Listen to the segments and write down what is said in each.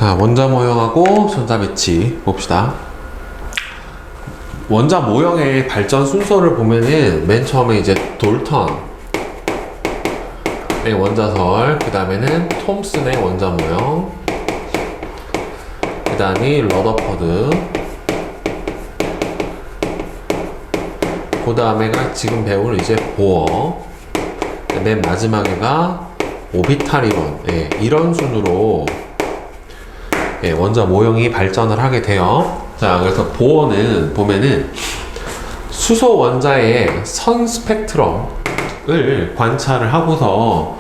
자, 원자 모형하고 전자 배치 봅시다. 원자 모형의 발전 순서를 보면은 맨 처음에 이제 돌턴의 원자설, 그 다음에는 톰슨의 원자 모형, 그 다음이 러더퍼드, 그 다음에가 지금 배우는 이제 보어, 맨 마지막에가 오비탈 이론. 이런 순으로 원자 모형이 발전을 하게 돼요. 자, 그래서 보어는 보면은 수소 원자의 선 스펙트럼을 관찰을 하고서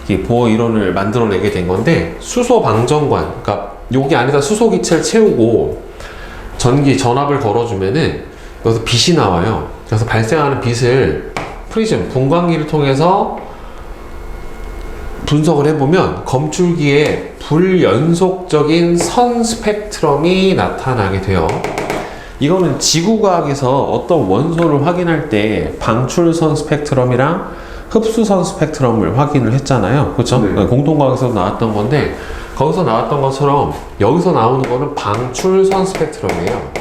이 보어 이론을 만들어내게 된 건데, 수소 방정관, 그러니까 여기 안에다 수소 기체를 채우고 전기 전압을 걸어주면은 여기서 빛이 나와요. 그래서 발생하는 빛을 프리즘 분광기를 통해서 분석을 해보면 검출기에 불연속적인 선 스펙트럼이 나타나게 돼요. 이거는 지구과학에서 어떤 원소를 확인할 때 방출선 스펙트럼이랑 흡수선 스펙트럼을 확인을 했잖아요. 그렇죠? 네. 공통과학에서 나왔던 건데, 거기서 나왔던 것처럼 여기서 나오는 거는 방출선 스펙트럼이에요.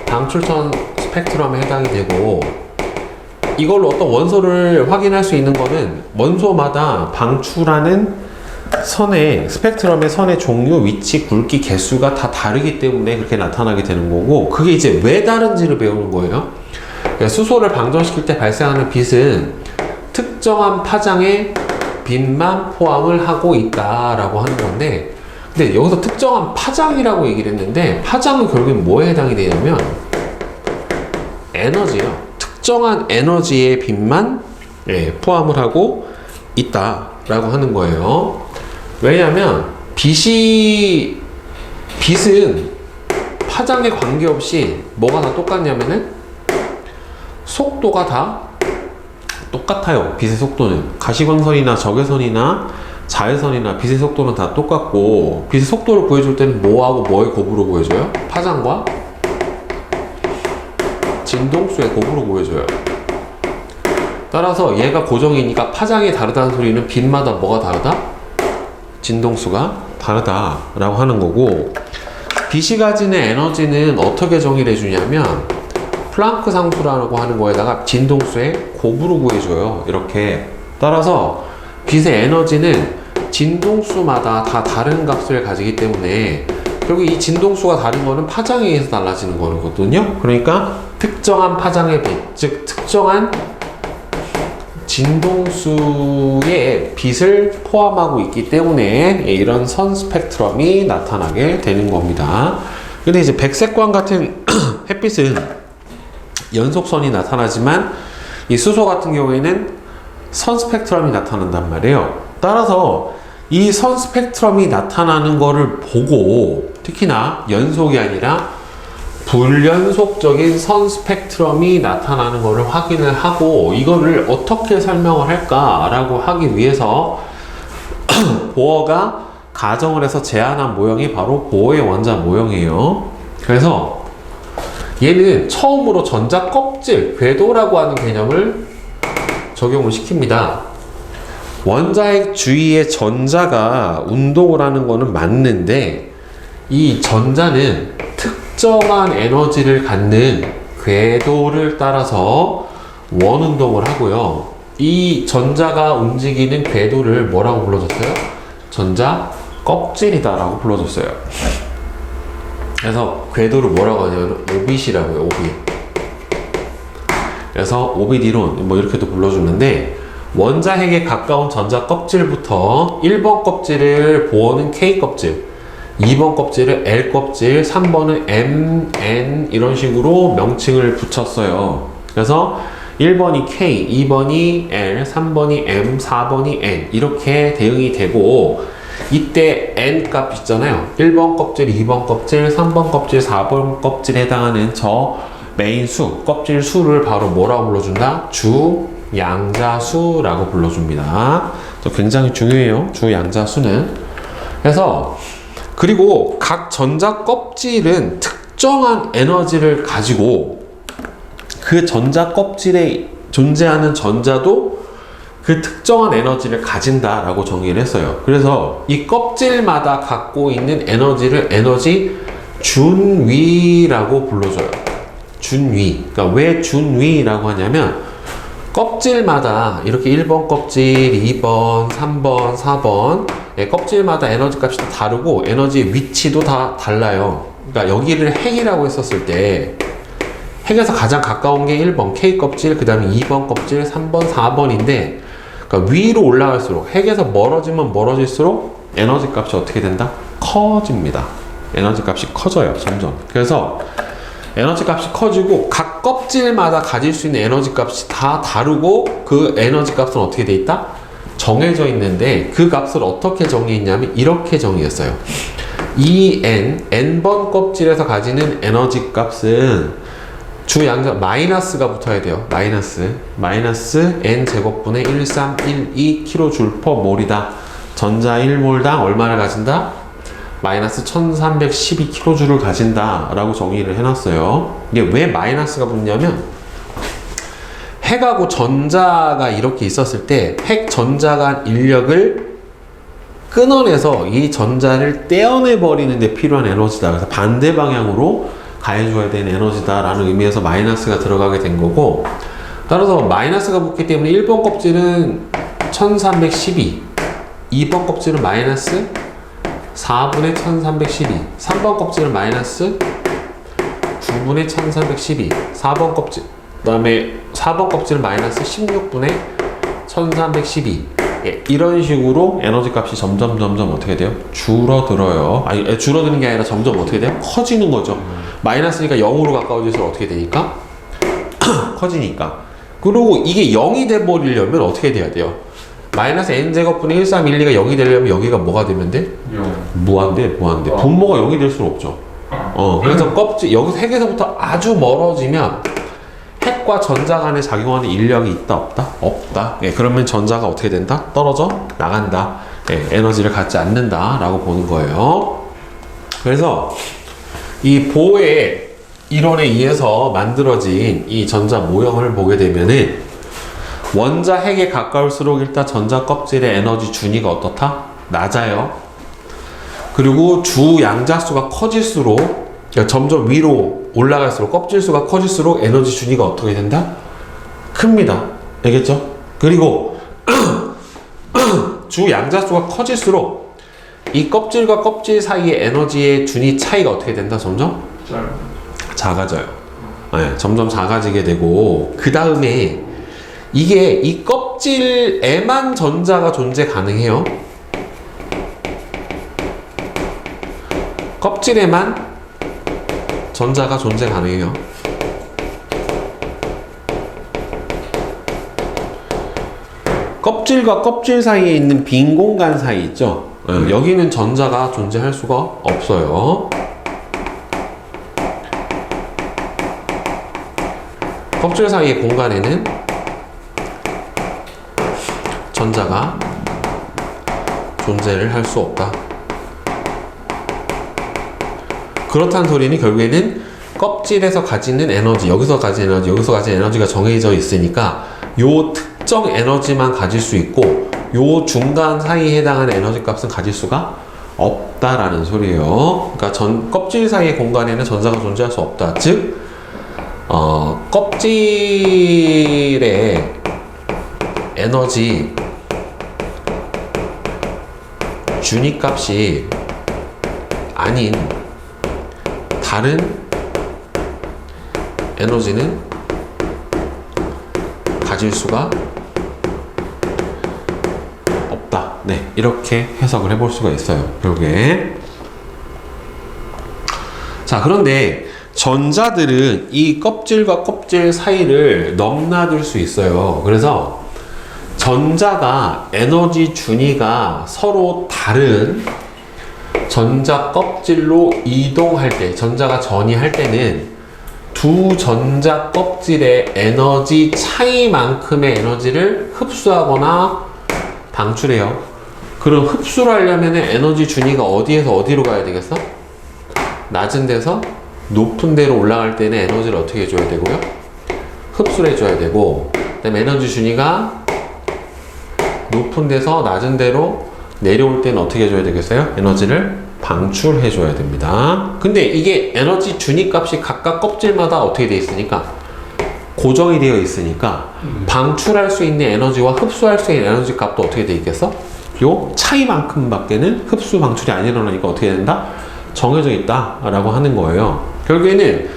방출선 스펙트럼에 해당이 되고, 이걸로 어떤 원소를 확인할 수 있는 거는 원소마다 방출하는 선의 스펙트럼의 선의 종류, 위치, 굵기, 개수가 다 다르기 때문에 그렇게 나타나게 되는 거고, 그게 이제 왜 다른지를 배우는 거예요. 그러니까 수소를 방전시킬 때 발생하는 빛은 특정한 파장의 빛만 포함을 하고 있다라고 하는 건데, 근데 여기서 특정한 파장이라고 얘기를 했는데, 파장은 결국엔 뭐에 해당이 되냐면 에너지요. 특정한 에너지의 빛만 포함을 하고 있다라고 하는 거예요. 왜냐하면 빛은 파장에 관계없이 뭐가 다 똑같냐면은 속도가 다 똑같아요. 빛의 속도는 가시광선이나 적외선이나 자외선이나 빛의 속도는 다 똑같고, 빛의 속도를 구해줄 때는 뭐하고 뭐의 곱으로 구해줘요? 파장과 진동수의 곱으로 구해줘요. 따라서 얘가 고정이니까 파장이 다르다는 소리는 빛마다 뭐가 다르다? 진동수가 다르다라고 하는 거고, 빛이 가지는 에너지는 어떻게 정의를 해주냐면 플랑크 상수라고 하는 거에다가 진동수의 곱으로 구해줘요. 이렇게. 따라서 빛의 에너지는 진동수마다 다 다른 값을 가지기 때문에 결국 이 진동수가 다른 거는 파장에 의해서 달라지는 거거든요. 그러니까 특정한 파장의 빛, 즉 특정한 진동수의 빛을 포함하고 있기 때문에 이런 선 스펙트럼이 나타나게 되는 겁니다. 근데 이제 백색광 같은 햇빛은 연속선이 나타나지만 이 수소 같은 경우에는 선 스펙트럼이 나타난단 말이에요. 따라서 이 선 스펙트럼이 나타나는 거를 보고, 특히나 연속이 아니라 불연속적인 선 스펙트럼이 나타나는 것을 확인을 하고, 이거를 어떻게 설명을 할까라고 하기 위해서 보어가 가정을 해서 제안한 모형이 바로 보어의 원자 모형이에요. 그래서 얘는 처음으로 전자 껍질, 궤도라고 하는 개념을 적용을 시킵니다. 원자의 주위에 전자가 운동을 하는 거는 맞는데, 이 전자는 특정한 에너지를 갖는 궤도를 따라서 원운동을 하고요. 이 전자가 움직이는 궤도를 뭐라고 불러줬어요? 전자 껍질이다 라고 불러줬어요. 그래서 궤도를 뭐라고 하냐면 오빗이라고 해요. 오빗. 그래서 오빗 이론 뭐 이렇게도 불러주는데, 원자핵에 가까운 전자 껍질부터 1번 껍질을 보어는 K 껍질, 2번 껍질을 L 껍질, 3번은 M, N 이런 식으로 명칭을 붙였어요. 그래서 1번이 K, 2번이 L, 3번이 M, 4번이 N 이렇게 대응이 되고, 이때 N 값 있잖아요. 1번 껍질, 2번 껍질, 3번 껍질, 4번 껍질에 해당하는 저 메인 수, 껍질 수를 바로 뭐라고 불러준다? 주양자수라고 불러줍니다. 굉장히 중요해요. 주양자수는. 그래서 그리고 각 전자 껍질은 특정한 에너지를 가지고, 그 전자 껍질에 존재하는 전자도 그 특정한 에너지를 가진다라고 정의를 했어요. 그래서 이 껍질마다 갖고 있는 에너지를 에너지 준위라고 불러줘요. 준위. 그러니까 왜 준위라고 하냐면 껍질마다 이렇게 1번 껍질, 2번, 3번, 4번 껍질마다 에너지 값이 다 다르고 에너지 위치도 다 달라요. 그러니까 여기를 핵이라고 했었을 때 핵에서 가장 가까운 게 1번 K 껍질, 그 다음에 2번 껍질, 3번, 4번인데 그러니까 위로 올라갈수록 핵에서 멀어지면 멀어질수록 에너지 값이 어떻게 된다? 커집니다. 에너지 값이 커져요, 점점. 그래서 에너지 값이 커지고 각 껍질마다 가질 수 있는 에너지 값이 다 다르고 그 에너지 값은 어떻게 돼 있다? 정해져 있는데 그 값을 어떻게 정의했냐면 이렇게 정의했어요. n번 껍질에서 가지는 에너지 값은 주양자 마이너스가 붙어야 돼요. 마이너스 n 제곱분의 1312 kJ/몰이다. 전자 1몰당 얼마를 가진다? 마이너스 1312kJ를 가진다 라고 정의를 해놨어요. 이게 왜 마이너스가 붙냐면 핵하고 전자가 이렇게 있었을 때 핵 전자 간 인력을 끊어내서 이 전자를 떼어내 버리는 데 필요한 에너지다. 그래서 반대 방향으로 가해줘야 되는 에너지다 라는 의미에서 마이너스가 들어가게 된 거고, 따라서 마이너스가 붙기 때문에 1번 껍질은 1312, 2번 껍질은 마이너스 4분의 1312, 3번 껍질은 마이너스 9분의 1312, 4번 껍질, 그 다음에 4번 껍질은 마이너스 16분의 1312. 이런 식으로 에너지 값이 점점 어떻게 돼요? 줄어들어요. 아니, 줄어드는 게 아니라 점점 어떻게 돼요? 커지는 거죠. 마이너스니까 0으로 가까워질수록 어떻게 되니까? 커지니까. 그리고 이게 0이 돼버리려면 어떻게 돼야 돼요? 마이너스 n제곱분의 1312가 0이 되려면 여기가 뭐가 되면 돼? 무한대. 분모가 0이 될 수는 없죠. 그래서 껍질, 여기서 핵에서부터 아주 멀어지면 핵과 전자 간에 작용하는 인력이 있다, 없다? 없다. 그러면 전자가 어떻게 된다? 떨어져 나간다. 에너지를 갖지 않는다 라고 보는 거예요. 그래서 이 보의 이론에 의해서 만들어진 이 전자 모형을 보게 되면은 원자 핵에 가까울수록 일단 전자 껍질의 에너지 준위가 어떻다? 낮아요. 그리고 주 양자수가 커질수록, 그러니까 점점 위로 올라갈수록 껍질 수가 커질수록 에너지 준위가 어떻게 된다? 큽니다. 알겠죠? 그리고 주 양자수가 커질수록 이 껍질과 껍질 사이의 에너지의 준위 차이가 어떻게 된다? 점점 작아져요. 점점 작아지게 되고, 그 다음에 이게 이 껍질에만 전자가 존재 가능해요. 껍질에만 전자가 존재 가능해요. 껍질과 껍질 사이에 있는 빈 공간 사이 있죠? 여기는 전자가 존재할 수가 없어요. 껍질 사이의 공간에는 전자가 존재를 할 수 없다. 그렇다는 소리는 결국에는 껍질에서 가지는 에너지, 여기서 가지는 에너지, 여기서 가지는 에너지가 정해져 있으니까 요 특정 에너지만 가질 수 있고 요 중간 사이에 해당하는 에너지 값은 가질 수가 없다라는 소리예요. 그러니까 껍질 사이의 공간에는 전자가 존재할 수 없다. 즉 껍질의 에너지 준위 값이 아닌 다른 에너지는 가질 수가 없다. 이렇게 해석을 해볼 수가 있어요. 결국에. 자, 그런데 전자들은 이 껍질과 껍질 사이를 넘나들 수 있어요. 그래서 전자가 에너지 준위가 서로 다른 전자 껍질로 이동할 때, 전자가 전이할 때는 두 전자 껍질의 에너지 차이만큼의 에너지를 흡수하거나 방출해요. 그럼 흡수를 하려면 에너지 준위가 어디에서 어디로 가야 되겠어? 낮은 데서 높은 데로 올라갈 때는 에너지를 어떻게 해줘야 되고요? 흡수를 해줘야 되고, 그 다음에 에너지 준위가 높은 데서 낮은 데로 내려올 때는 어떻게 해줘야 되겠어요? 에너지를 방출해줘야 됩니다. 근데 이게 에너지 준위값이 각각 껍질마다 어떻게 돼 있으니까 고정이 되어 있으니까 방출할 수 있는 에너지와 흡수할 수 있는 에너지 값도 어떻게 돼 있겠어? 요 차이만큼밖에는 흡수 방출이 안 일어나니까 어떻게 된다? 정해져 있다라고 하는 거예요. 결국에는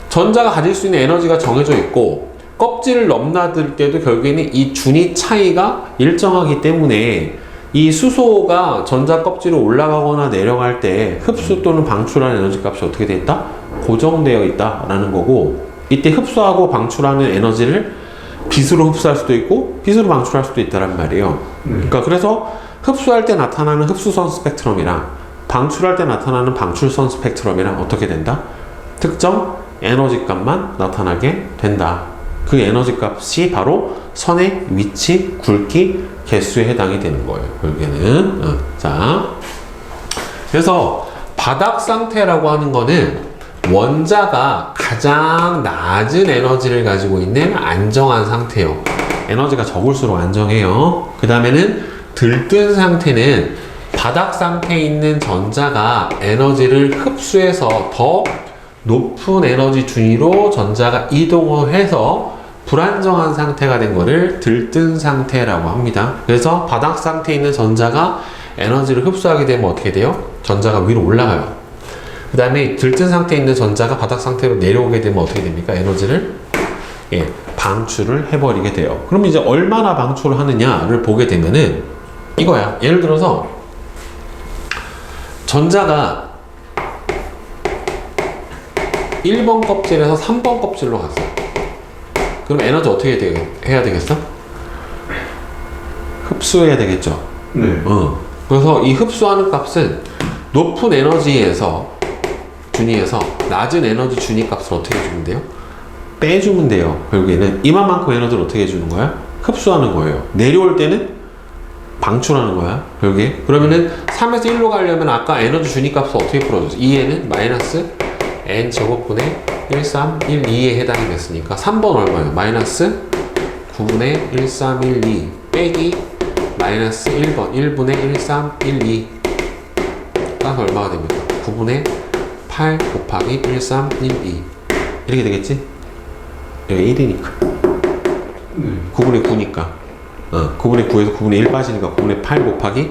전자가 가질 수 있는 에너지가 정해져 있고 껍질을 넘나들 때도 결국에는 이 준위 차이가 일정하기 때문에 이 수소가 전자 껍질로 올라가거나 내려갈 때 흡수 또는 방출하는 에너지 값이 어떻게 되어 있다? 고정되어 있다라는 거고, 이때 흡수하고 방출하는 에너지를 빛으로 흡수할 수도 있고 빛으로 방출할 수도 있다란 말이에요. 그러니까 그래서 흡수할 때 나타나는 흡수선 스펙트럼이랑 방출할 때 나타나는 방출선 스펙트럼이랑 어떻게 된다? 특정 에너지 값만 나타나게 된다. 그 에너지 값이 바로 선의 위치, 굵기, 개수에 해당이 되는 거예요. 결국에는. 자, 그래서 바닥 상태라고 하는 거는 원자가 가장 낮은 에너지를 가지고 있는 안정한 상태요. 에너지가 적을수록 안정해요. 그 다음에는 들뜬 상태는 바닥 상태에 있는 전자가 에너지를 흡수해서 더 높은 에너지 준위로 전자가 이동을 해서 불안정한 상태가 된 거를 들뜬 상태라고 합니다. 그래서 바닥 상태에 있는 전자가 에너지를 흡수하게 되면 어떻게 돼요? 전자가 위로 올라가요. 그 다음에 들뜬 상태에 있는 전자가 바닥 상태로 내려오게 되면 어떻게 됩니까? 에너지를 방출을 해버리게 돼요. 그럼 이제 얼마나 방출을 하느냐를 보게 되면은 이거야. 예를 들어서 전자가 1번 껍질에서 3번 껍질로 갔어요. 그럼 에너지 어떻게 해야 되겠어? 흡수해야 되겠죠. 네. 그래서 이 흡수하는 값은 높은 에너지에서 준위에서 낮은 에너지 준위 값을 어떻게 해주면 돼요? 빼주면 돼요. 결국에는 이만큼 에너지를 어떻게 해주는 거야? 흡수하는 거예요. 내려올 때는 방출하는 거야. 결국에 그러면은 3에서 1로 가려면 아까 에너지 준위 값을 어떻게 풀어줬어? 2에는 마이너스 n 제곱분의 1312에 해당이 됐으니까 3번 얼마예요? 마이너스 9분의 1312 빼기 마이너스 1번 1분의 1312 따라서 얼마가 됩니까? 9분의 8 곱하기 1312 이렇게 되겠지? 여기 1이니까 9분의 9니까 9분의 9에서 9분의 1 빠지니까 9분의 8 곱하기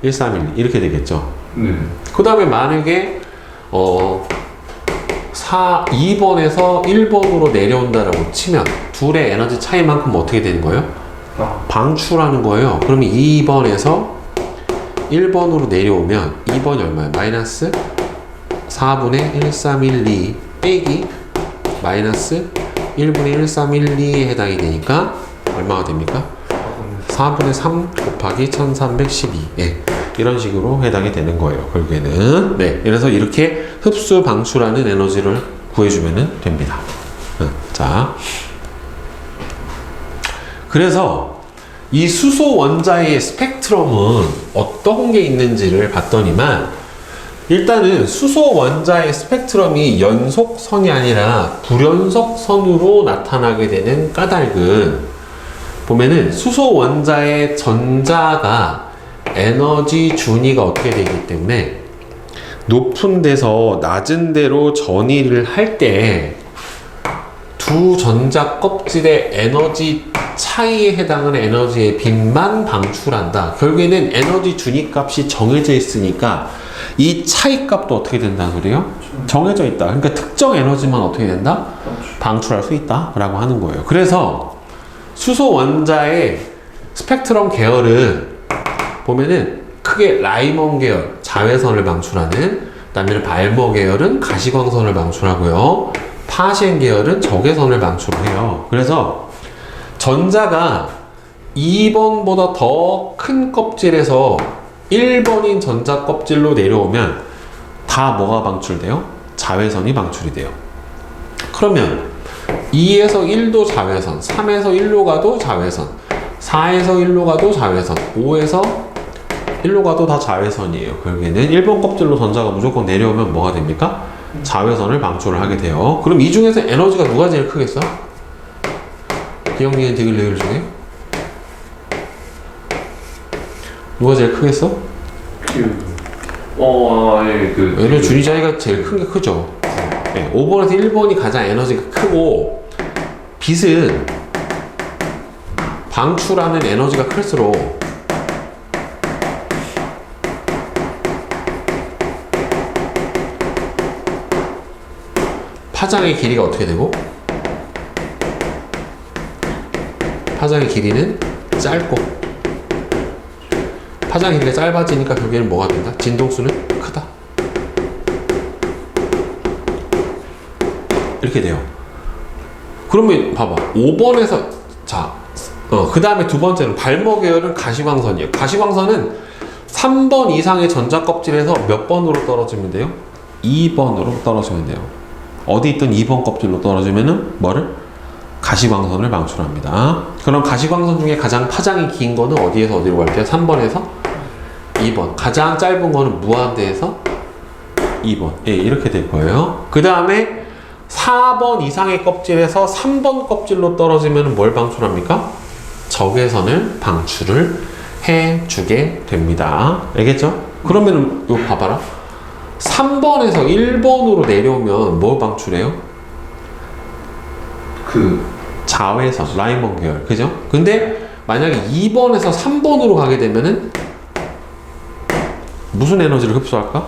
1312 이렇게 되겠죠? 그 다음에 만약에 2번에서 1번으로 내려온다라고 치면 둘의 에너지 차이만큼 어떻게 되는 거예요? 방출하는 거예요. 그러면 2번에서 1번으로 내려오면 2번이 얼마예요? 마이너스 4분의 1312 빼기 마이너스 1분의 1312에 해당이 되니까 얼마가 됩니까? 4분의 3 곱하기 1312 이런 식으로 해당이 되는 거예요. 결국에는 그래서 이렇게 흡수 방출하는 에너지를 구해주면 됩니다. 자, 그래서 이 수소 원자의 스펙트럼은 어떤 게 있는지를 봤더니만 일단은 수소 원자의 스펙트럼이 연속선이 아니라 불연속선으로 나타나게 되는 까닭은 보면은 수소 원자의 전자가 에너지 준위가 어떻게 되기 때문에 높은 데서 낮은 데로 전이를 할 때 두 전자 껍질의 에너지 차이에 해당하는 에너지의 빛만 방출한다. 결국에는 에너지 준위 값이 정해져 있으니까 이 차이 값도 어떻게 된다는 소리예요? 정해져 있다. 그러니까 특정 에너지만 어떻게 된다? 방출할 수 있다 라고 하는 거예요. 그래서 수소 원자의 스펙트럼 계열은 보면은 크게 라이먼 계열 자외선을 방출하는, 그 다음에 발머 계열은 가시광선을 방출하고요, 파시엔 계열은 적외선을 방출해요. 그래서 전자가 2번보다 더 큰 껍질에서 1번인 전자 껍질로 내려오면 다 뭐가 방출돼요? 자외선이 방출이 돼요. 그러면 2에서 1도 자외선, 3에서 1로 가도 자외선, 4에서 1로 가도 자외선, 5에서 1로 가도 다 자외선이에요. 결국에는 1번 껍질로 전자가 무조건 내려오면 뭐가 됩니까? 자외선을 방출을 하게 돼요. 그럼 이 중에서 에너지가 누가 제일 크겠어? 기억니은 디귿 레일 중에? 누가 제일 크겠어? 에너지 줄이자이가 제일 큰 게 크죠. 네, 5번에서 1번이 가장 에너지가 크고, 빛은 방출하는 에너지가 클수록 파장의 길이가 어떻게 되고, 파장의 길이는 짧고, 파장의 길이가 짧아지니까 결국에는 뭐가 된다? 진동수는 크다. 이렇게 돼요. 그러면 봐봐. 5번에서 자, 그 다음에 두 번째는 발모 계열은 가시광선이에요. 가시광선은 3번 이상의 전자 껍질에서 몇 번으로 떨어지면 돼요? 2번으로 떨어지면 돼요. 어디 있든 2번 껍질로 떨어지면은 뭐를? 가시광선을 방출합니다. 그럼 가시광선 중에 가장 파장이 긴 거는 어디에서 어디로 갈게요? 3번에서 2번. 가장 짧은 거는 무한대에서 2번. 예, 이렇게 될 거예요. 그 다음에 4번 이상의 껍질에서 3번 껍질로 떨어지면 뭘 방출합니까? 적외선을 방출을 해주게 됩니다. 알겠죠? 그러면은 이거 봐봐라. 3번에서 1번으로 내려오면 뭐 방출해요? 그 자외선, 라이먼 계열, 그죠? 근데 만약에 2번에서 3번으로 가게 되면은 무슨 에너지를 흡수할까?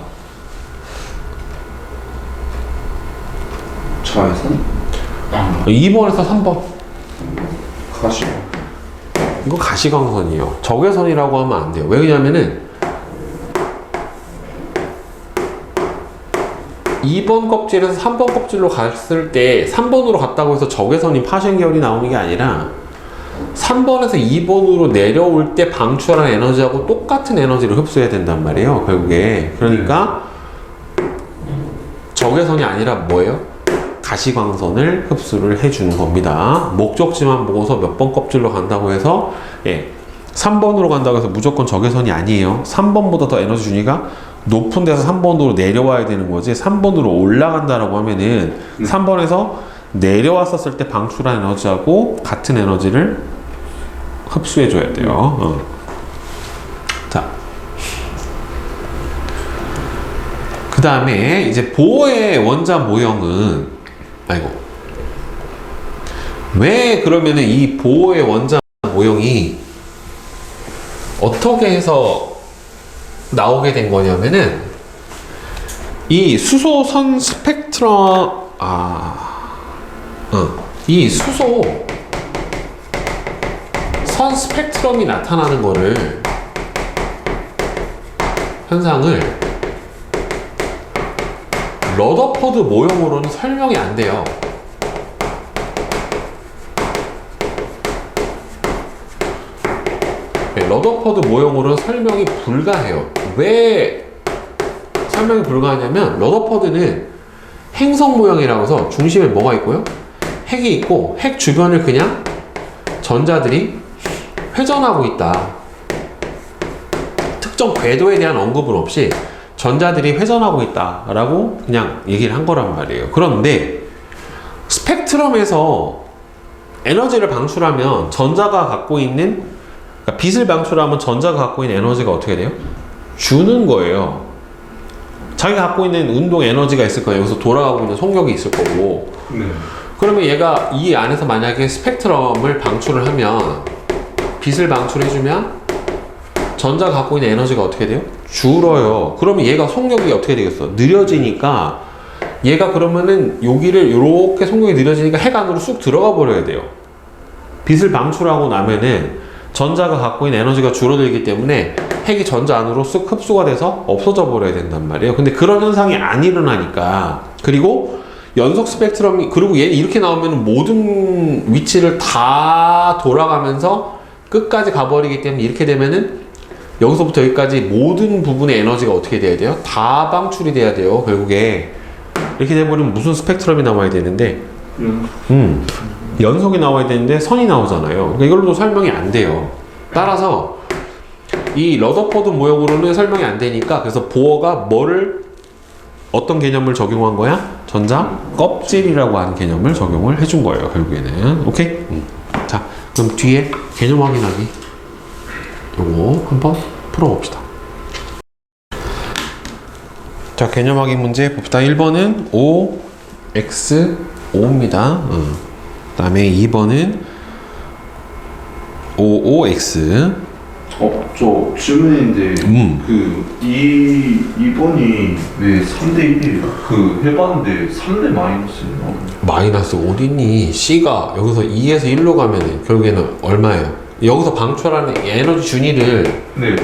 자외선? 2번에서 3번. 가시. 이거 가시광선이에요. 적외선이라고 하면 안 돼요. 왜냐면은 2번 껍질에서 3번 껍질로 갔을 때 3번으로 갔다고 해서 적외선이 파생 계열이 나오는 게 아니라 3번에서 2번으로 내려올 때 방출한 에너지하고 똑같은 에너지를 흡수해야 된단 말이에요. 결국에. 그러니까 적외선이 아니라 뭐예요? 가시광선을 흡수를 해주는 겁니다. 목적지만 보고서 몇 번 껍질로 간다고 해서 3번으로 간다고 해서 무조건 적외선이 아니에요. 3번보다 더 에너지 준위가 높은 데서 3번으로 내려와야 되는 거지, 3번으로 올라간다라고 하면은 3번에서 내려왔었을 때 방출한 에너지하고 같은 에너지를 흡수해 줘야 돼요. 자, 그 다음에 이제 보호의 원자 모형은, 왜 그러면은 이 보호의 원자 모형이 어떻게 해서 나오게 된 거냐면은, 이 수소선 스펙트럼, 이 수소 선 스펙트럼이 나타나는 거를, 현상을 러더퍼드 모형으로는 설명이 안 돼요. 러더퍼드 모형으로는 설명이 불가해요. 왜 설명이 불가하냐면, 러더퍼드는 행성 모형이라고 해서 중심에 뭐가 있고요? 핵이 있고, 핵 주변을 그냥 전자들이 회전하고 있다. 특정 궤도에 대한 언급은 없이 전자들이 회전하고 있다 라고 그냥 얘기를 한 거란 말이에요. 그런데 스펙트럼에서 에너지를 방출하면 전자가 갖고 있는, 그러니까 빛을 방출하면 전자가 갖고 있는 에너지가 어떻게 돼요? 주는 거예요. 자기가 갖고 있는 운동 에너지가 있을 거예요. 여기서 돌아가고 있는 속력이 있을 거고. 네. 그러면 얘가 이 안에서 만약에 스펙트럼을 방출을 하면, 빛을 방출해주면 전자가 갖고 있는 에너지가 어떻게 돼요? 줄어요. 그러면 얘가 속력이 어떻게 되겠어? 느려지니까, 얘가 그러면은 여기를 이렇게 속력이 느려지니까 핵 안으로 쑥 들어가 버려야 돼요. 빛을 방출하고 나면은 전자가 갖고 있는 에너지가 줄어들기 때문에 핵이 전자 안으로 쑥 흡수가 돼서 없어져 버려야 된단 말이에요. 근데 그런 현상이 안 일어나니까, 그리고 연속 스펙트럼이, 그리고 얘 이렇게 나오면 모든 위치를 다 돌아가면서 끝까지 가버리기 때문에, 이렇게 되면은 여기서부터 여기까지 모든 부분의 에너지가 어떻게 돼야 돼요? 다 방출이 돼야 돼요. 결국에 이렇게 돼버리면 무슨 스펙트럼이 나와야 되는데, 연속이 나와야 되는데 선이 나오잖아요. 그러니까 이걸로도 설명이 안 돼요. 따라서 이 러더퍼드 모형으로는 설명이 안 되니까, 그래서 보어가 어떤 개념을 적용한 거야? 전자 껍질이라고 하는 개념을 적용을 해준 거예요. 결국에는. 오케이? 자, 그럼 뒤에 개념 확인하기 요거 한번 풀어봅시다. 자, 개념 확인 문제 봅시다. 1번은 5x5입니다. 그 다음에 2번은 55x. 저 질문인데 그 2번이 왜 3대 1이에요? 그 해봤는데 3대 마이너스 나오는데. 마이너스 어딨니? C가 여기서 2에서 1로 가면 결국에는 얼마예요? 여기서 방출하는 에너지 준위를 네.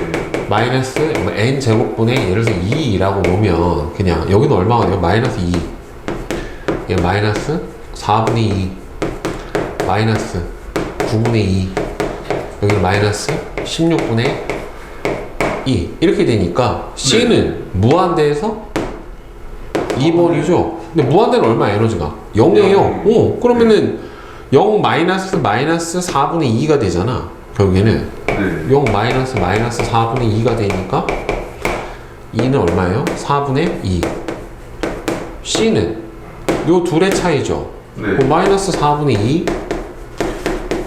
마이너스 뭐 n 제곱분의 예를 들어서 2라고 놓으면 그냥 여기는 얼마가 돼요? 마이너스 2. 얘 마이너스 4분의 2 마이너스 9분의 2 여기는 마이너스 16분의 2 이렇게 되니까 C는 무한대에서 2번이죠. 근데 무한대는 얼마 에너지가? 0이에요. 오, 그러면은 0 마이너스 마이너스 4분의 2가 되잖아. 결국에는 네. 0 마이너스 마이너스 4분의 2가 되니까 2는 얼마예요? 4분의 2. C는 요 둘의 차이죠. 네. 그 마이너스 4분의 2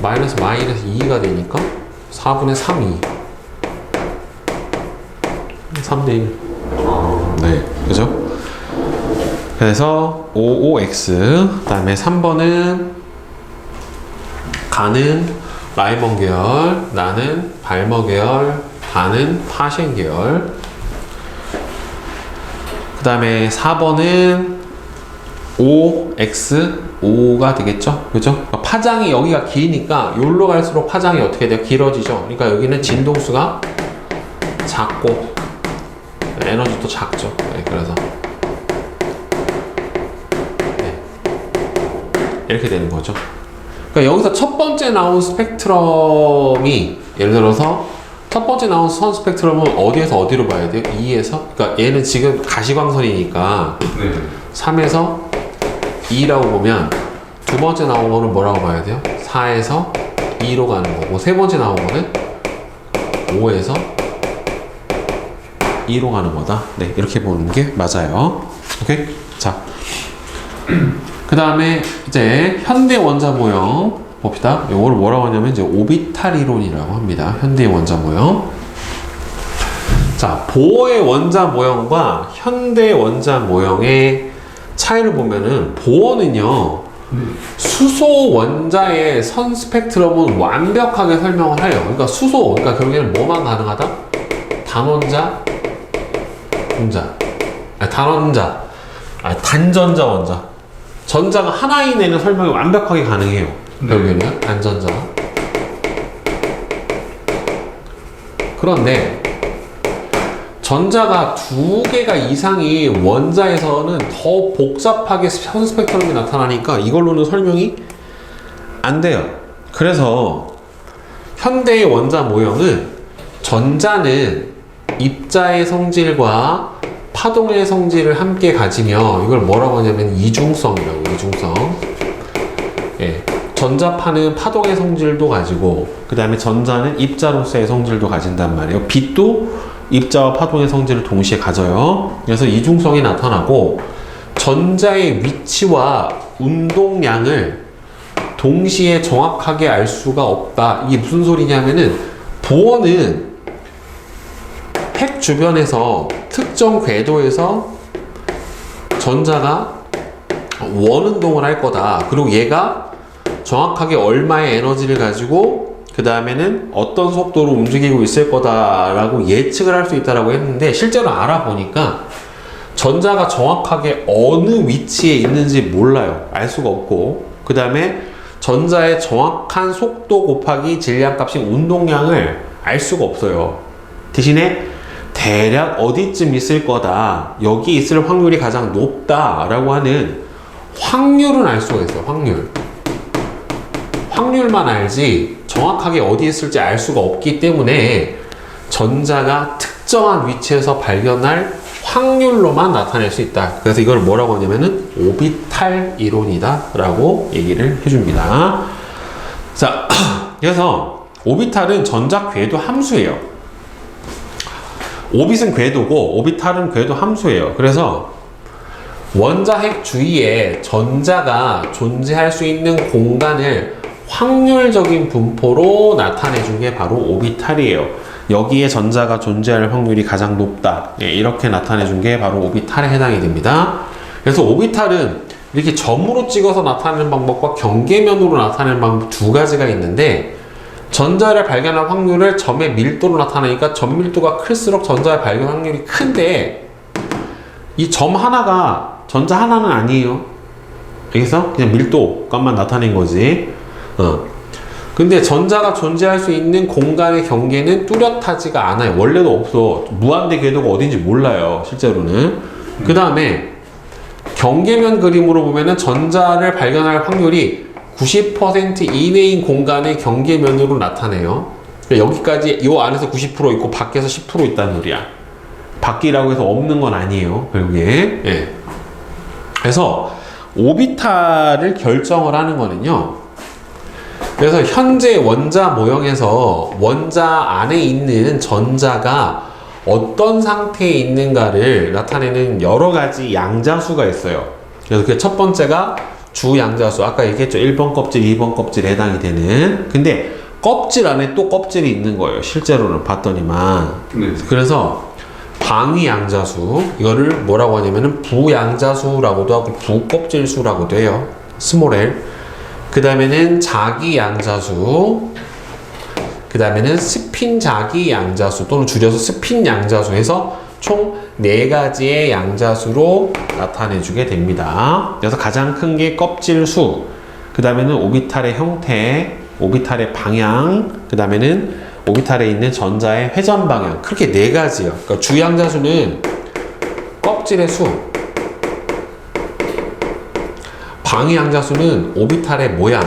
마이너스 2가 되니까 4분의 3이 3대 1. 네, 그죠? 그래서 55x 그 다음에 3번은 가는 라이먼 계열, 나는 발머 계열, 반은 파셴 계열. 그 다음에 4번은 5x5가 되겠죠? 그죠? 파장이 여기가 기니까 여기로 갈수록 파장이 어떻게 돼요? 길어지죠? 그러니까 여기는 진동수가 작고 에너지도 작죠. 네, 그래서 네. 이렇게 되는 거죠. 그러니까 여기서 첫 번째 나온 스펙트럼이 예를 들어서 첫 번째 나온 선 스펙트럼은 어디에서 어디로 봐야 돼요? 2에서? 그러니까 얘는 지금 가시광선이니까 네. 3에서 2라고 보면 두 번째 나온 거는 뭐라고 봐야 돼요? 4에서 2로 가는 거고 세 번째 나온 거는 5에서 2로 가는 거다. 네, 이렇게 보는 게 맞아요. 오케이? 자, 그 다음에 이제 현대 원자 모형 봅시다. 이걸 뭐라고 하냐면 이제 오비탈 이론이라고 합니다. 현대 원자 모형. 자, 보어의 원자 모형과 현대 원자 모형의 차이를 보면은 보어는요 수소 원자의 선 스펙트럼은 완벽하게 설명을 해요. 그러니까 수소, 그러니까 결국에는 뭐만 가능하다? 단원자, 분자, 단전자 원자. 전자가 하나인 애는 설명이 완벽하게 가능해요. 결국에는 단전자. 그런데 전자가 두 개가 이상이 원자에서는 더 복잡하게 선 스펙트럼이 나타나니까 이걸로는 설명이 안 돼요. 그래서 현대의 원자 모형은 전자는 입자의 성질과 파동의 성질을 함께 가지며 이걸 뭐라고 하냐면 이중성이라고. 이중성. 예. 전자파는 파동의 성질도 가지고 그 다음에 전자는 입자로서의 성질도 가진단 말이에요. 빛도 입자와 파동의 성질을 동시에 가져요. 그래서 이중성이 나타나고 전자의 위치와 운동량을 동시에 정확하게 알 수가 없다. 이게 무슨 소리냐면은 보어는 핵 주변에서 특정 궤도에서 전자가 원운동을 할 거다. 그리고 얘가 정확하게 얼마의 에너지를 가지고 그 다음에는 어떤 속도로 움직이고 있을 거다라고 예측을 할 수 있다라고 했는데 실제로 알아보니까 전자가 정확하게 어느 위치에 있는지 몰라요. 알 수가 없고 그 다음에 전자의 정확한 속도 곱하기 질량값인 운동량을 알 수가 없어요. 대신에 대략 어디쯤 있을 거다, 여기 있을 확률이 가장 높다라고 하는 확률은 알 수가 있어요. 확률만 알지 정확하게 어디 있을지 알 수가 없기 때문에 전자가 특정한 위치에서 발견할 확률로만 나타낼 수 있다. 그래서 이걸 뭐라고 하냐면은 오비탈 이론이다 라고 얘기를 해줍니다. 자, 그래서 오비탈은 전자 궤도 함수예요. 오빗은 궤도고 오비탈은 궤도 함수예요. 그래서 원자핵 주위에 전자가 존재할 수 있는 공간을 확률적인 분포로 나타내 준 게 바로 오비탈이에요. 여기에 전자가 존재할 확률이 가장 높다. 예, 이렇게 나타내 준 게 바로 오비탈에 해당이 됩니다. 그래서 오비탈은 이렇게 점으로 찍어서 나타내는 방법과 경계면으로 나타내는 방법 두 가지가 있는데, 전자를 발견할 확률을 점의 밀도로 나타내니까 점 밀도가 클수록 전자의 발견 확률이 큰데, 이 점 하나가 전자 하나는 아니에요. 알겠어? 그냥 밀도 값만 나타낸 거지. 근데 전자가 존재할 수 있는 공간의 경계는 뚜렷하지가 않아요. 원래도 없어. 무한대 궤도가 어딘지 몰라요, 실제로는. 그 다음에 경계면 그림으로 보면은 전자를 발견할 확률이 90% 이내인 공간의 경계면으로 나타내요. 그러니까 여기까지 이 안에서 90% 있고 밖에서 10% 있다는 소리야. 밖이라고 해서 없는 건 아니에요, 결국에. 예. 그래서 오비탈을 결정을 하는 거는요, 그래서 현재 원자 모형에서 원자 안에 있는 전자가 어떤 상태에 있는가를 나타내는 여러 가지 양자수가 있어요. 그래서 그 첫 번째가 주양자수. 아까 얘기했죠. 1번 껍질, 2번 껍질에 해당이 되는. 근데 껍질 안에 또 껍질이 있는 거예요. 실제로는 봤더니만. 네. 그래서 방위양자수. 이거를 뭐라고 하냐면은 부양자수라고도 하고 부껍질수라고도 해요. 스몰 l. 그 다음에는 자기양자수, 그 다음에는 스핀자기양자수 또는 줄여서 스핀양자수 해서 총 4가지의 양자수로 나타내주게 됩니다. 그래서 가장 큰 게 껍질수, 그 다음에는 오비탈의 형태, 오비탈의 방향, 그 다음에는 오비탈에 있는 전자의 회전 방향. 그렇게 4가지요. 그러니까 주양자수는 껍질의 수, 방위양자수는 오비탈의 모양,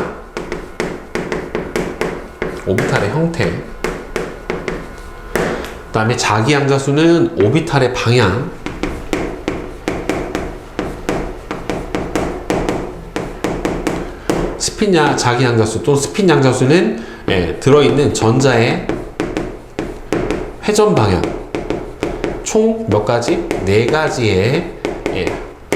오비탈의 형태, 그 다음에 자기양자수는 오비탈의 방향, 자기양자수 또는 스핀양자수는 들어있는 전자의 회전 방향. 총 몇 가지? 4가지의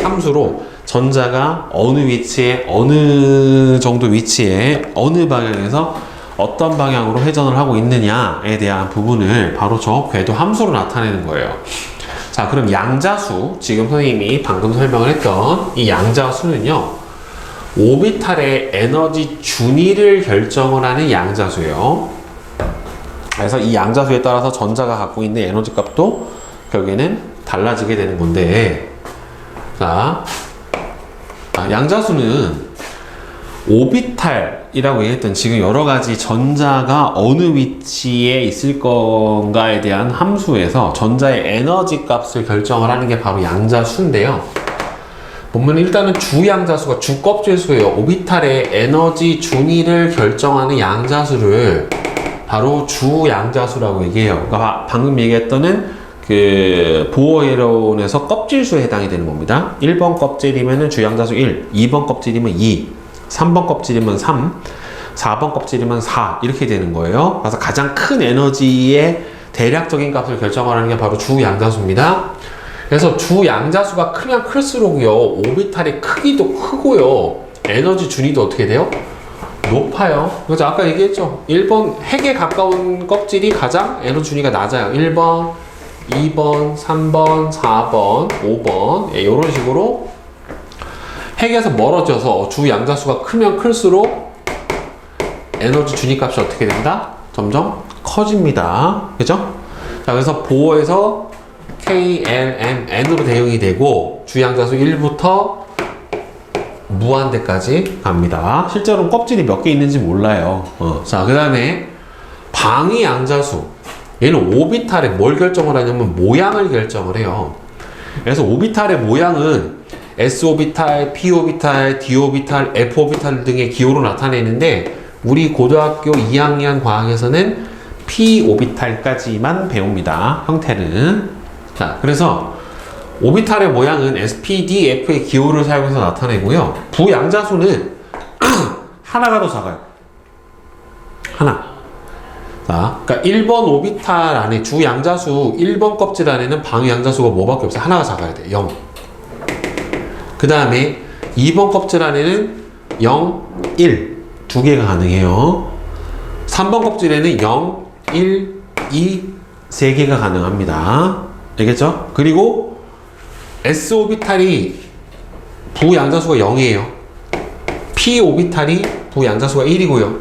함수로 전자가 어느 위치에, 어느 정도 위치에, 어느 방향에서 어떤 방향으로 회전을 하고 있느냐에 대한 부분을 바로 저 궤도 함수로 나타내는 거예요. 자, 그럼 양자수, 지금 선생님이 방금 설명을 했던 이 양자수는요, 오비탈의 에너지 준위를 결정을 하는 양자수예요. 그래서 이 양자수에 따라서 전자가 갖고 있는 에너지 값도 결국에는 달라지게 되는 건데, 자, 양자수는 오비탈이라고 얘기했던 지금 여러 가지 전자가 어느 위치에 있을 건가에 대한 함수에서 전자의 에너지 값을 결정을 하는 게 바로 양자수인데요. 보면 일단은 주양자수가 주껍질수예요. 오비탈의 에너지 준위를 결정하는 양자수를 바로 주양자수라고 얘기해요. 그러니까 방금 얘기했던 그 보어 이론에서 껍질수에 해당이 되는 겁니다. 1번 껍질이면 주양자수 1, 2번 껍질이면 2, 3번 껍질이면 3, 4번 껍질이면 4 이렇게 되는 거예요. 그래서 가장 큰 에너지의 대략적인 값을 결정하는 게 바로 주양자수입니다. 그래서 주양자수가 크면 클수록요, 오비탈의 크기도 크고요, 에너지 준위도 어떻게 돼요? 높아요. 그래서 아까 얘기했죠. 1번 핵에 가까운 껍질이 가장 에너지 준위가 낮아요. 1번, 2번, 3번, 4번, 5번 이런 식으로 핵에서 멀어져서 주양자수가 크면 클수록 에너지 준위 값이 어떻게 된다? 점점 커집니다. 그죠? 자, 그래서 보어에서 K, L, M, N으로 대응이 되고 주양자수 1부터 무한대까지 갑니다. 실제로는 껍질이 몇 개 있는지 몰라요. 자, 그 다음에 방위양자수, 얘는 오비탈에 뭘 결정을 하냐면 모양을 결정을 해요. 그래서 오비탈의 모양은 S오비탈, P오비탈, D오비탈, F오비탈 등의 기호로 나타내는데, 우리 고등학교 2학년 과학에서는 P오비탈까지만 배웁니다. 형태는. 자, 그래서 오비탈의 모양은 SP, D, F의 기호를 사용해서 나타내고요. 부양자수는 하나가 더 작아요. 하나. 자, 그러니까 1번 오비탈 안에 주양자수 1번 껍질 안에는 방위양자수가 뭐밖에 없어요? 하나가 작아야 돼. 0. 그 다음에 2번 껍질 안에는 0, 1 두 개가 가능해요. 3번 껍질에는 0, 1, 2, 3개가 가능합니다. 알겠죠? 그리고 s 오비탈이 부양자수가 0이에요. p 오비탈이 부양자수가 1이고요.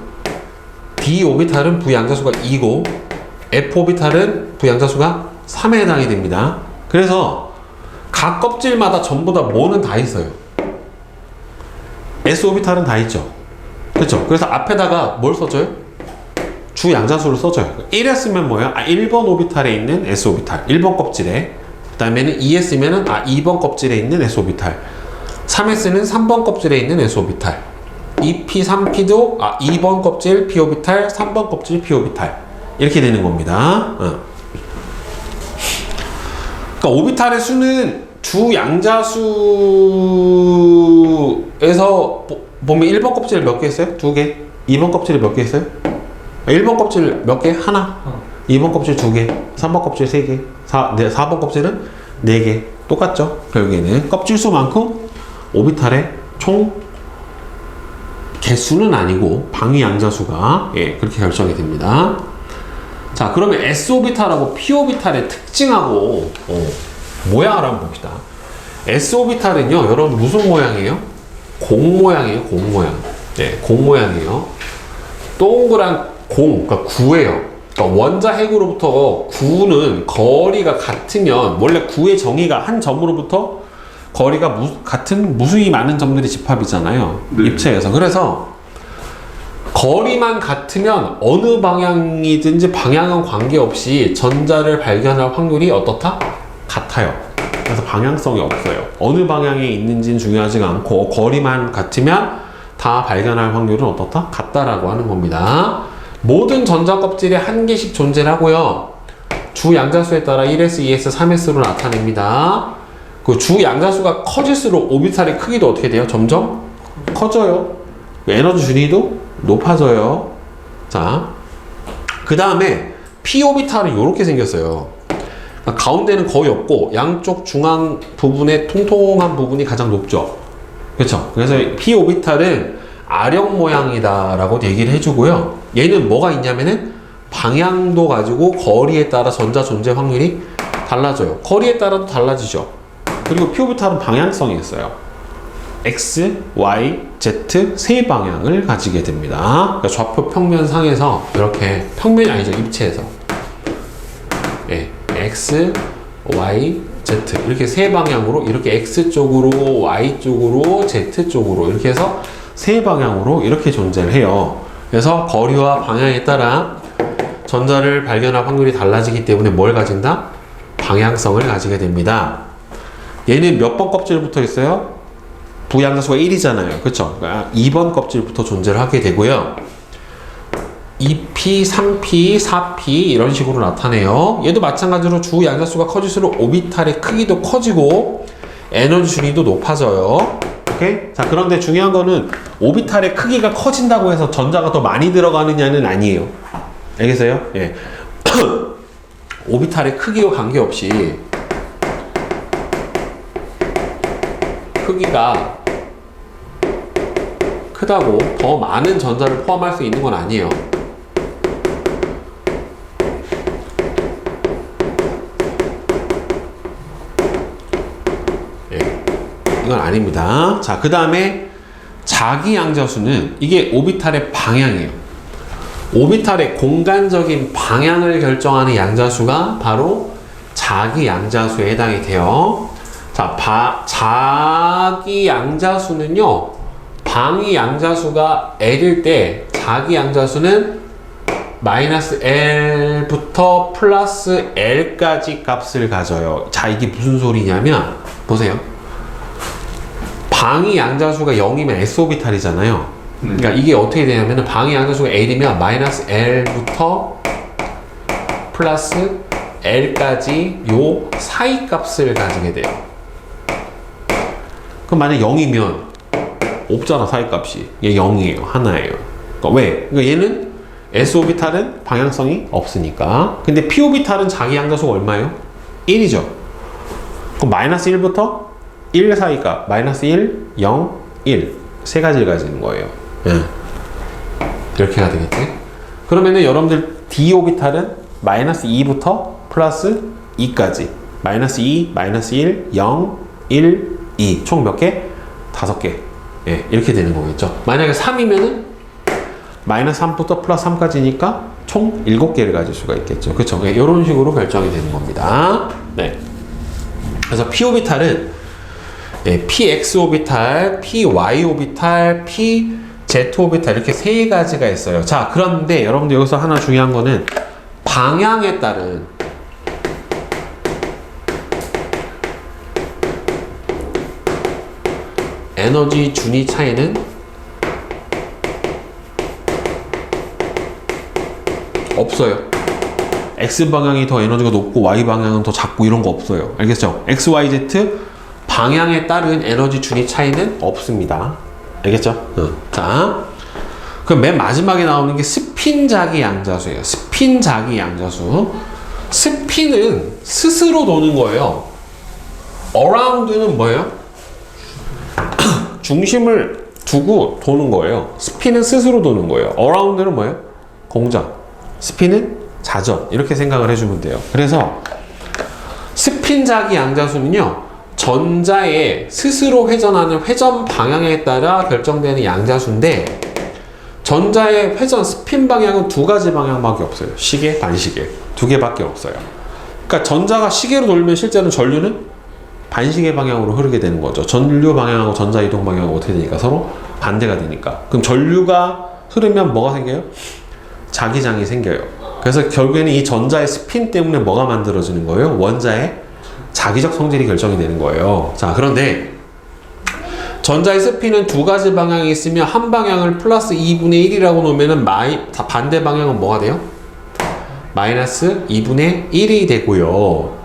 d 오비탈은 부양자수가 2고 f 오비탈은 부양자수가 3에 해당이 됩니다. 그래서 각 껍질마다 전부 다 뭐는 다 있어요. s 오비탈은 다 있죠. 그렇죠? 그래서 앞에다가 뭘 써줘요? 주 양자수를 써줘요. 1에 쓰면 뭐예요? 1번 오비탈에 있는 s 오비탈, 1번 껍질에. 그 다음에는 2에 쓰면은 2번 껍질에 있는 s 오비탈, 3에 쓰는 3번 껍질에 있는 s 오비탈, 2p, 3p도 2번 껍질 p 오비탈, 3번 껍질 p 오비탈, 이렇게 되는 겁니다. 그러니까 오비탈의 수는 주 양자수에서 보면 1번 껍질 몇 개 있어요? 2개. 2번 껍질이 몇 개 있어요? 1번 껍질 몇 개? 하나. 2번 껍질 2개. 3번 껍질 3개. 4번 껍질은 4개. 똑같죠? 결국에는 껍질 수만큼 오비탈의 총 개수는 아니고 방위 양자수가 그렇게 결정이 됩니다. 자, 그러면 s 오비탈하고 p 오비탈의 특징하고 모양을 한번 봅시다. s 오비탈은요, 여러분 무슨 모양이에요? 공 모양이에요. 공 모양. 네, 공 모양이에요. 동그란 공, 그러니까 구예요. 그러니까 원자 핵으로부터 구는 거리가 같으면, 원래 구의 정의가 한 점으로부터 거리가 같은 무수히 많은 점들이 집합이잖아요. 네. 입체에서. 그래서 거리만 같으면 어느 방향이든지 방향은 관계없이 전자를 발견할 확률이 어떻다? 같아요. 그래서 방향성이 없어요. 어느 방향에 있는지는 중요하지가 않고 거리만 같으면 다 발견할 확률은 어떻다? 같다라고 하는 겁니다. 모든 전자 껍질에 한 개씩 존재를 하고요. 주 양자수에 따라 1s, 2s, 3s로 나타냅니다. 그 주 양자수가 커질수록 오비탈의 크기도 어떻게 돼요? 점점 커져요. 에너지 준위도 높아져요. 자, 그 다음에 p 오비탈은 이렇게 생겼어요. 그러니까 가운데는 거의 없고 양쪽 중앙 부분에 통통한 부분이 가장 높죠. 그렇죠? 그래서 p 오비탈은 아령 모양이다라고 얘기를 해주고요. 얘는 뭐가 있냐면은 방향도 가지고 거리에 따라 전자 존재 확률이 달라져요. 거리에 따라도 달라지죠. 그리고 p 오비탈은 방향성이 있어요. x, y, z 세 방향을 가지게 됩니다. 그러니까 좌표 평면상에서 이렇게 평면이 아니죠. 입체에서 x, y, z 이렇게 세 방향으로 이렇게 x 쪽으로 y 쪽으로 z 쪽으로 이렇게 해서 세 방향으로 이렇게 존재를 해요. 그래서 거리와 방향에 따라 전자를 발견할 확률이 달라지기 때문에 뭘 가진다? 방향성을 가지게 됩니다. 얘는 몇 번 껍질부터 있어요? 부양자수가 1이잖아요. 그쵸? 그러니까 2번 껍질부터 존재를 하게 되고요. 2p, 3p, 4p 이런 식으로 나타내요. 얘도 마찬가지로 주 양자수가 커질수록 오비탈의 크기도 커지고 에너지 준위도 높아져요. 오케이? 자, 그런데 중요한 거는 오비탈의 크기가 커진다고 해서 전자가 더 많이 들어가느냐는 아니에요. 알겠어요? 예. 오비탈의 크기와 관계없이 크기가 크다고 더 많은 전자를 포함할 수 있는 건 아니에요. 이건 아닙니다. 자, 그 다음에 자기 양자수는 이게 오비탈의 방향이에요. 오비탈의 공간적인 방향을 결정하는 양자수가 바로 자기 양자수에 해당이 돼요. 자, 자기 양자수는요, 방위 양자수가 L일 때 자기 양자수는 마이너스 L부터 플러스 L까지 값을 가져요. 자, 이게 무슨 소리냐면, 보세요. 방위 양자수가 0이면 S 오비탈이잖아요. 그러니까 이게 어떻게 되냐면 방위 양자수가 L이면 마이너스 L부터 플러스 L까지 요 사이 값을 가지게 돼요. 그럼 만약 0이면 없잖아, 사이 값이. 얘 0이에요. 하나예요. 그러니까 왜? 그러니까 얘는 S 오비탈은 방향성이 없으니까. 근데 P 오비탈은 자기 양자수가 얼마예요? 1이죠. 그럼 마이너스 1부터 1 사이가 마이너스 1, 0, 1 세 가지를 가지는 거예요. 이렇게가 되겠지. 그러면은 여러분들 D 오비탈은 마이너스 2부터 플러스 2까지. 마이너스 2, 마이너스 1, 0, 1, 2. 총 몇 개? 5개. 예, 이렇게 되는 거겠죠. 만약에 3이면은 마이너스 3부터 플러스 3까지니까 총 7개를 가질 수가 있겠죠. 그쵸? 예, 이런 식으로 결정이 되는 겁니다. 네. 그래서 p 오비탈은 예, px 오비탈, py 오비탈, pz 오비탈 이렇게 세 가지가 있어요. 자, 그런데 여러분들 여기서 하나 중요한 거는 방향에 따른 에너지 준위 차이는 없어요. X 방향이 더 에너지가 높고 Y 방향은 더 작고 이런 거 없어요. 알겠죠? X, Y, Z 방향에 따른 에너지 준위 차이는 없습니다. 알겠죠? 자, 그럼 맨 마지막에 나오는 게 스핀 자기 양자수예요. 스핀 자기 양자수. 스핀은 스스로 도는 거예요. around는 뭐예요? 중심을 두고 도는 거예요. 스핀은 스스로 도는 거예요. around는 뭐예요? 공전. 스핀은 자전. 이렇게 생각을 해주면 돼요. 그래서 스핀 자기 양자수는요, 전자의 스스로 회전하는 회전 방향에 따라 결정되는 양자수인데, 전자의 회전 스핀 방향은 두 가지 방향밖에 없어요. 시계, 반시계. 두 개밖에 없어요. 그러니까 전자가 시계로 돌면 실제는 전류는 반시계 방향으로 흐르게 되는 거죠. 전류 방향하고 전자 이동 방향은 어떻게 되니까? 서로 반대가 되니까. 그럼 전류가 흐르면 뭐가 생겨요? 자기장이 생겨요. 그래서 결국에는 이 전자의 스핀 때문에 뭐가 만들어지는 거예요? 원자의 자기적 성질이 결정이 되는 거예요. 자, 그런데 전자의 스핀은 두 가지 방향이 있으면 한 방향을 플러스 2분의 1이라고 놓으면은 반대 방향은 뭐가 돼요? 마이너스 2분의 1이 되고요.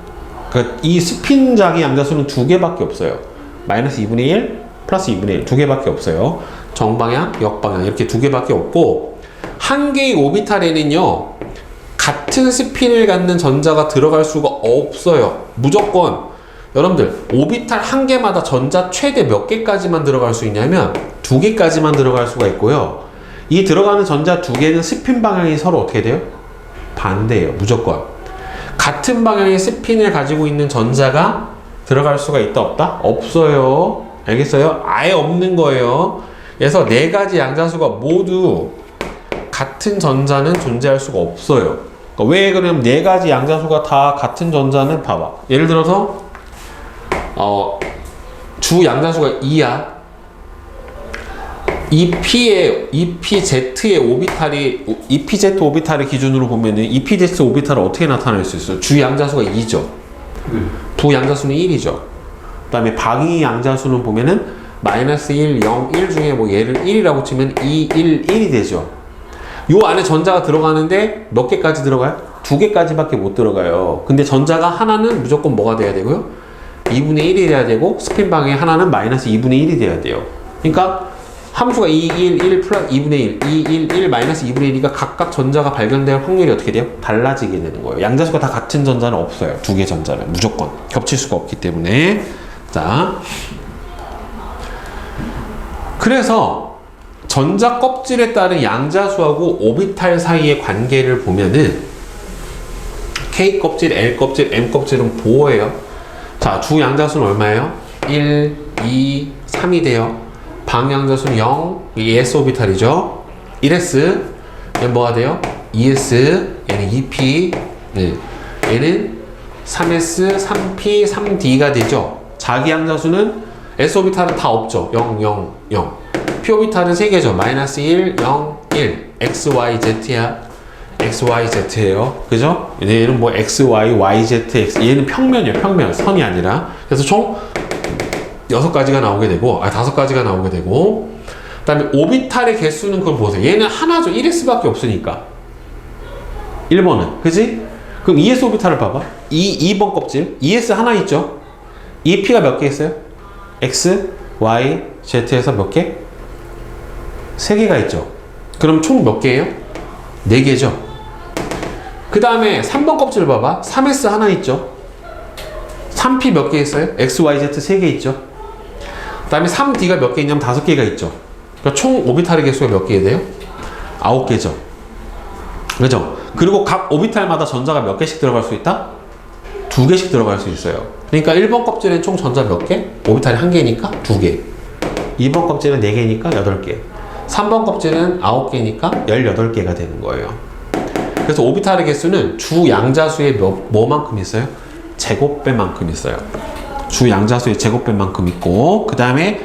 그러니까 이 스핀 자기 양자수는 두 개밖에 없어요. 마이너스 2분의 1, 플러스 2분의 1 두 개밖에 없어요. 정방향, 역방향 이렇게 두 개밖에 없고, 한 개의 오비탈에는요, 같은 스핀을 갖는 전자가 들어갈 수가 없어요. 무조건 여러분들 오비탈 한 개마다 전자 최대 몇 개까지만 들어갈 수 있냐면 2개까지만 들어갈 수가 있고요. 이 들어가는 전자 두 개는 스핀 방향이 서로 어떻게 돼요? 반대예요. 무조건. 같은 방향의 스핀을 가지고 있는 전자가 들어갈 수가 있다 없다? 없어요. 알겠어요? 아예 없는 거예요. 그래서 네 가지 양자수가 모두 같은 전자는 존재할 수가 없어요. 그러니까 왜 그러냐면 네 가지 양자수가 다 같은 전자는 봐봐. 예를 들어서 주 양자수가 2야. EPZ의 EPZ 오비탈을 기준으로 보면은 EPZ 오비탈을 어떻게 나타낼 수 있어요? 주 양자수가 2죠. 부 양자수는 1이죠. 그 다음에 방위 양자수는 보면은 마이너스 1, 0, 1 중에 뭐 얘를 1이라고 치면 2, 1, 1이 되죠. 요 안에 전자가 들어가는데 몇 개까지 들어가요? 2개까지밖에 못 들어가요. 근데 전자가 하나는 무조건 뭐가 돼야 되고요? 2분의 1이 돼야 되고, 스핀 방향 하나는 마이너스 2분의 1이 돼야 돼요. 그러니까 함수가 2, 1, 1 플러스 2분의 1, 2, 1, 1 마이너스 2분의 1이니까 각각 전자가 발견될 확률이 어떻게 돼요? 달라지게 되는 거예요. 양자수가 다 같은 전자는 없어요. 두 개 전자는 무조건 겹칠 수가 없기 때문에. 자, 그래서 전자 껍질에 따른 양자수하고 오비탈 사이의 관계를 보면은 K 껍질, L 껍질, M 껍질은 보호예요. 자, 주 양자수는 얼마예요? 1, 2, 3이 돼요. 방양자수는 0, 이 S 오비탈이죠. 1S, 얘는 뭐가 돼요? 2S, 얘는 2P, 네. 얘는 3S, 3P, 3D가 되죠. 자기 양자수는 S 오비탈은 다 없죠. 0, 0, 0. P 오비탈은 3개죠. 마이너스 1, 0, 1. X, Y, Z야. X, Y, Z예요. 그죠? 얘는 뭐 X, Y, Y, Z, X. 얘는 평면이에요. 평면. 선이 아니라. 그래서 총 6가지가 나오게 되고, 5가지가 나오게 되고, 그 다음에 오비탈의 개수는 그걸 보세요. 얘는 하나죠. 1S밖에 없으니까. 1번은. 그지? 그럼 2S 오비탈을 봐봐. 2번 껍질. 2S 하나 있죠? 2P가 몇 개 있어요? X, Y, Z에서 몇 개? 3개가 있죠. 그럼 총 몇 개예요? 4개죠. 그 다음에 3번 껍질 봐봐. 3S 하나 있죠. 3P 몇 개 있어요? X, Y, Z 3개 있죠. 그 다음에 3D가 몇 개 있냐면 5개가 있죠. 그러니까 총 오비탈의 개수가 몇 개 돼요? 9개죠. 그죠? 그리고 각 오비탈마다 전자가 몇 개씩 들어갈 수 있다? 2개씩 들어갈 수 있어요. 그러니까 1번 껍질엔 총 전자 몇 개? 오비탈이 1개니까 2개. 2번 껍질은 4개니까 8개. 3번 껍질은 9개니까 18개가 되는 거예요. 그래서 오비탈의 개수는 주 양자수의 뭐만큼 있어요? 제곱배만큼 있어요. 주 양자수의 제곱배만큼 있고, 그 다음에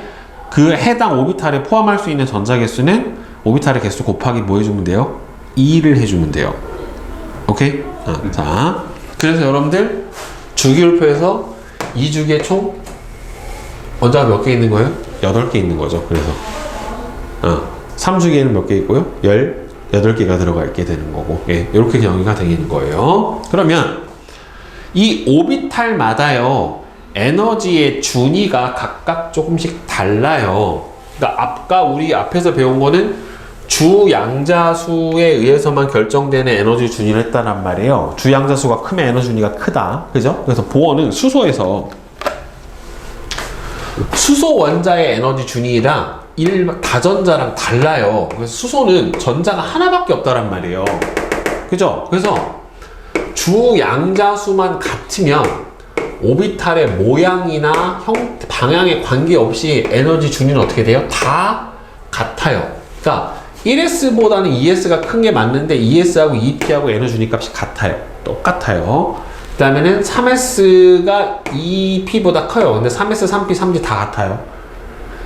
그 해당 오비탈에 포함할 수 있는 전자 개수는 오비탈의 개수 곱하기 뭐 해주면 돼요? 2를 해주면 돼요. 오케이? 자, 그래서 여러분들 주기율표에서 2주기에 총 원자가 몇 개 있는 거예요? 8개 있는 거죠. 그래서 3주기에는 몇 개 있고요? 18개가 들어가 있게 되는 거고, 예, 이렇게 정의가 되는 거예요. 그러면 이 오비탈마다요 에너지의 준위가 각각 조금씩 달라요. 그러니까 아까 우리 앞에서 배운 거는 주 양자수에 의해서만 결정되는 에너지 준위를 했다란 말이에요. 주 양자수가 크면 에너지 준위가 크다, 그죠? 그래서 보어는 수소에서 수소 원자의 에너지 준위랑 다전자랑 달라요. 그래서 수소는 전자가 하나밖에 없다란 말이에요. 그죠? 그래서 주 양자수만 같으면 오비탈의 모양이나 방향에 관계없이 에너지 준위는 어떻게 돼요? 다 같아요. 그러니까 1S보다는 2S가 큰 게 맞는데 2S하고 2P하고 에너지 준위 값이 같아요. 똑같아요. 그 다음에는 3S가 2P보다 커요. 근데 3S, 3P, 3G 다 같아요.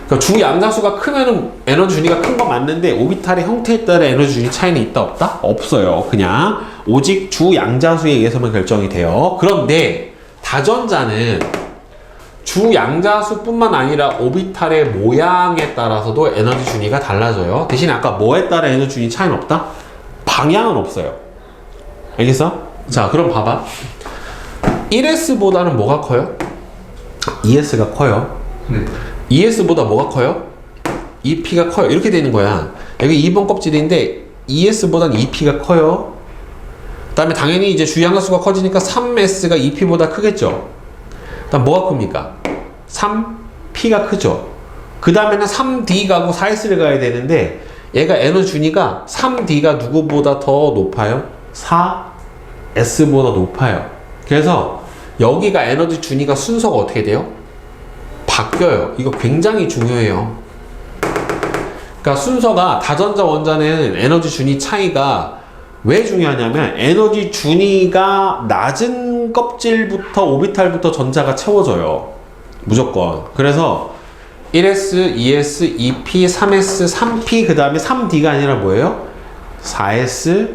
그러니까 주 양자수가 크면은 에너지 준위가 큰 거 맞는데 오비탈의 형태에 따라 에너지 준위 차이는 있다 없다? 없어요. 그냥 오직 주 양자수에 의해서만 결정이 돼요. 그런데 다전자는 주 양자수뿐만 아니라 오비탈의 모양에 따라서도 에너지 준위가 달라져요. 대신에 아까 뭐에 따라 에너지 준위 차이는 없다? 방향은 없어요. 알겠어? 자, 그럼 봐봐. 1S보다는 뭐가 커요? 2S가 커요. 2S보다 뭐가 커요? 2P가 커요. 이렇게 되는 거야. 여기 2번 껍질인데 2S보다는 2P가 커요. 그 다음에 당연히 이제 주 양자수가 커지니까 3S가 2P보다 크겠죠. 그 다음 뭐가 큽니까? 3P가 크죠. 그 다음에는 3D 가고 4S를 가야 되는데 얘가 에너지 준위가 3D가 누구보다 더 높아요? 4S보다 높아요. 그래서 여기가 에너지 준위가 순서가 어떻게 돼요? 바뀌어요. 이거 굉장히 중요해요. 그러니까 순서가 다전자 원자는 에너지 준위 차이가 왜 중요하냐면 에너지 준위가 낮은 껍질부터 오비탈부터 전자가 채워져요. 무조건. 그래서 1S, 2S, 2P, 3S, 3P 그 다음에 3D가 아니라 뭐예요? 4S,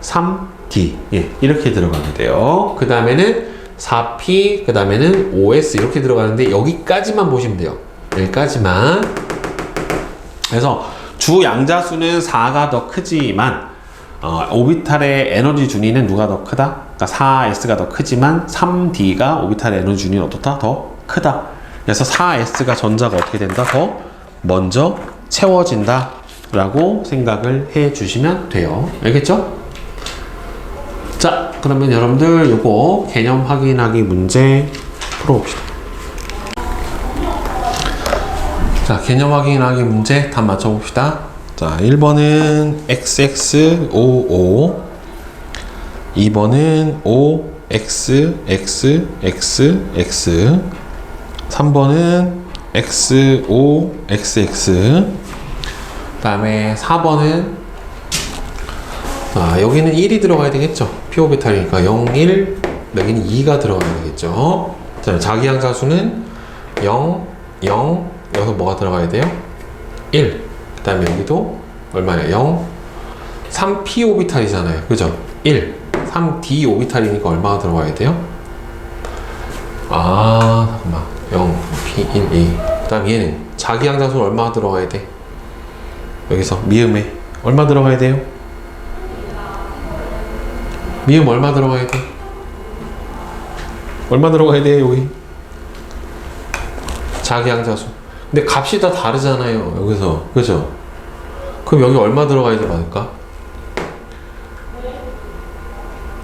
3D 예, 이렇게 들어가게 돼요. 그 다음에는 4P 그 다음에는 5S 이렇게 들어가는데 여기까지만 보시면 돼요. 여기까지만. 그래서 주 양자수는 4가 더 크지만 오비탈의 에너지 준위는 누가 더 크다? 그러니까 4S가 더 크지만 3D가 오비탈의 에너지 준위는 어떻다? 더 크다. 그래서 4S가 전자가 어떻게 된다? 더 먼저 채워진다 라고 생각을 해 주시면 돼요. 알겠죠? 자, 그러면 여러분들 요거 개념 확인하기 문제 풀어봅시다. 자, 개념 확인하기 문제 답 맞춰봅시다. 자, 1번은 XXOO 2번은 OXXXX 3번은 XOXX 그 다음에 4번은 여기는 1이 들어가야 되겠죠. P오비탈이니까 0, 1 여기는 2가 들어가야 되겠죠. 자, 자기양자수는 0, 0 여기서 뭐가 들어가야 돼요? 1 그 다음에 여기도 얼마냐? 0 3P 오비탈이잖아요. 그죠? 1 3D 오비탈이니까 얼마가 들어가야 돼요? 잠깐만 0, P, 1, 2 그 다음 얘는 자기양자수는 얼마가 들어가야 돼? 여기서 미음에 얼마 들어가야 돼요? 미음 얼마 들어가야 돼? 얼마 들어가야 돼 여기? 자기양자수. 근데 값이 다 다르잖아요 여기서. 그죠? 그럼 여기 얼마 들어가야 돼 맞을까?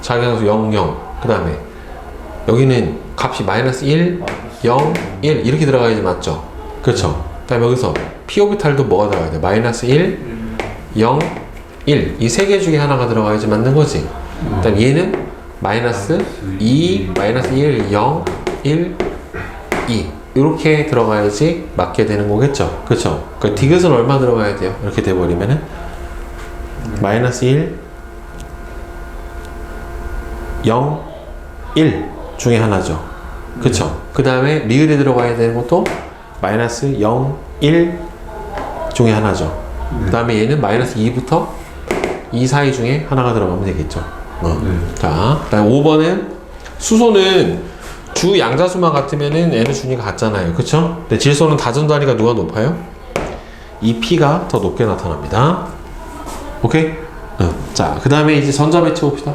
자기양자수 0, 0 그 다음에 여기는 값이 마이너스 1, 0, 1 이렇게 들어가야지 맞죠? 그렇죠? 그 다음에 여기서 P오비탈도 뭐가 들어가야 돼? 마이너스 1, 0, 1 이 세 개 중에 하나가 들어가야지 맞는 거지. 그 다음 얘는 마이너스 2, 마이너스 1, 0, 1, 2 이렇게 들어가야지 맞게 되는 거겠죠. 그쵸? 그 디귿은 얼마 들어가야 돼요? 이렇게 돼버리면은 마이너스 1, 0, 1 중에 하나죠. 그쵸? 그 다음에 리을이 들어가야 되는 것도 마이너스 0, 1 중에 하나죠. 그 다음에 얘는 마이너스 2부터 2 사이 중에 하나가 들어가면 되겠죠. 자, 그 다음 5번은 수소는 주 양자수만 같으면은 N의 준위가 같잖아요. 그쵸? 근데 질소는 다전 단위가 누가 높아요? 이 P가 더 높게 나타납니다. 오케이? 자, 그 다음에 이제 전자 배치 봅시다.